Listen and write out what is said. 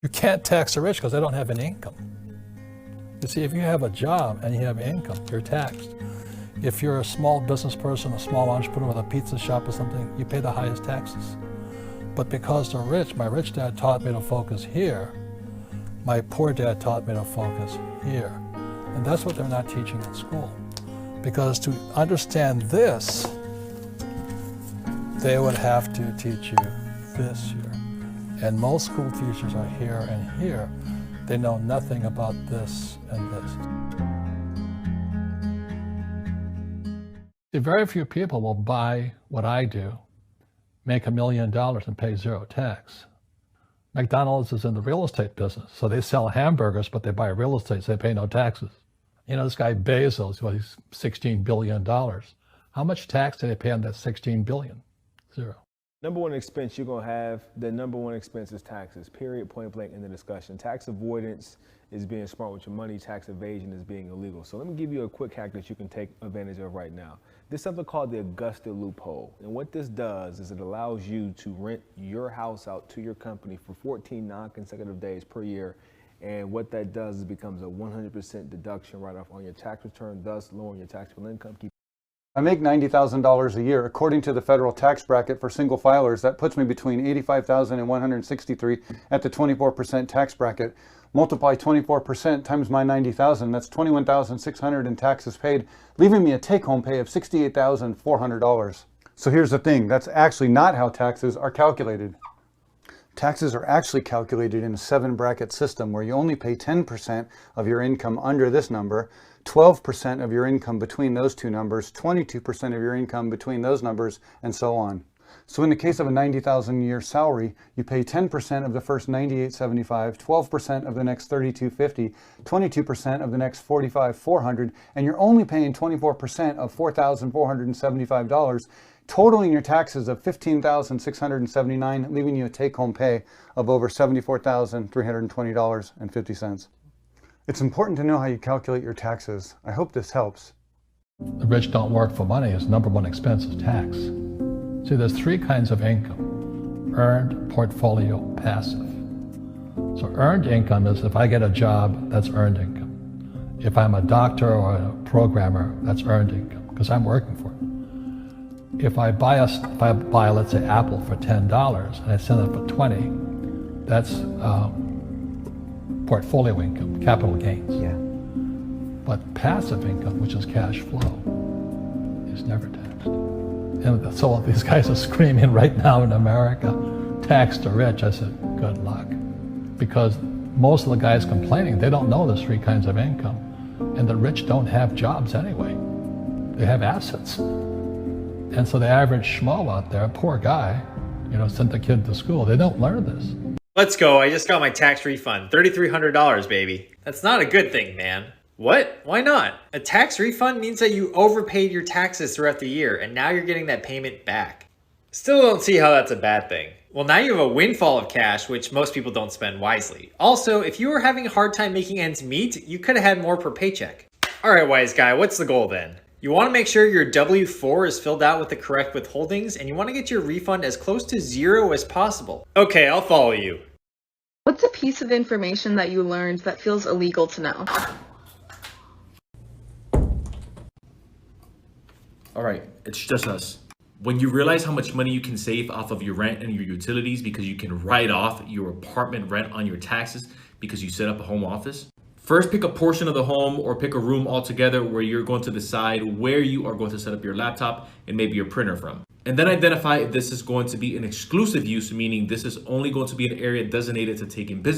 You can't tax the rich because they don't have any income. You see, if you have a job and you have income, you're taxed. If you're a small business person, a small entrepreneur with a pizza shop or something, you pay the highest taxes. But because they're rich, my rich dad taught me to focus here. My poor dad taught me to focus here. And that's what they're not teaching in school. Because to understand this, they would have to teach you this here. And most school teachers are here and here. They know nothing about this and this. See, very few people will buy what I do, make $1 million and pay zero tax. McDonald's is in the real estate business, so they sell hamburgers, but they buy real estate, so they pay no taxes. You know, this guy Bezos, well, he's $16 billion. How much tax do they pay on that $16 billion? Zero. Number one expense you're going to have, the number one expense is taxes, period, point blank in the discussion. Tax avoidance is being smart with your money. Tax evasion is being illegal. So let me give you a quick hack that you can take advantage of right now. There's something called the Augusta loophole. And what this does is it allows you to rent your house out to your company for 14 non-consecutive days per year. And what that does is it becomes a 100% deduction right off on your tax return, thus lowering your taxable income. I make $90,000 a year. According to the federal tax bracket for single filers, that puts me between $85,000 and $163,000 at the 24% tax bracket. Multiply 24% times my $90,000, that's $21,600 in taxes paid, leaving me a take-home pay of $68,400. So here's the thing, that's actually not how taxes are calculated. Taxes are actually calculated in a 7-bracket system where you only pay 10% of your income under this number, 12% of your income between those two numbers, 22% of your income between those numbers, and so on. So in the case of a $90,000 a year salary, you pay 10% of the first $98,750, 12% of the next $32,550, 22% of the next $45,400, and you're only paying 24% of $4,475, totaling your taxes of $15,679, leaving you a take-home pay of over $74,320.50. It's important to know how you calculate your taxes. I hope this helps. The rich don't work for money. His number one expense is tax. See, there's 3 kinds of income: earned, portfolio, passive. So earned income is if I get a job, that's earned income. If I'm a doctor or a programmer, that's earned income because I'm working for it. If I buy, let's say, Apple for $10 and I sell it for $20, that's portfolio income, capital gains. Yeah. But passive income, which is cash flow, is never taxed. And so these guys are screaming right now in America, tax the rich. I said, good luck. Because most of the guys complaining, they don't know there's 3 kinds of income. And the rich don't have jobs anyway. They have assets. And so the average schmo out there, poor guy, you know, sent the kid to school. They don't learn this. Let's go. I just got my tax refund. $3,300, baby. That's not a good thing, man. What? Why not? A tax refund means that you overpaid your taxes throughout the year and now you're getting that payment back. Still don't see how that's a bad thing. Well, now you have a windfall of cash, which most people don't spend wisely. Also, if you were having a hard time making ends meet, you could have had more per paycheck. All right, wise guy, what's the goal then? You want to make sure your W-4 is filled out with the correct withholdings, and you want to get your refund as close to 0 as possible. Okay, I'll follow you. What's a piece of information that you learned that feels illegal to know? All right, it's just us. When you realize how much money you can save off of your rent and your utilities because you can write off your apartment rent on your taxes because you set up a home office, first pick a portion of the home or pick a room altogether where you're going to decide where you are going to set up your laptop and maybe your printer from. And then identify if this is going to be an exclusive use, meaning this is only going to be an area designated to take in business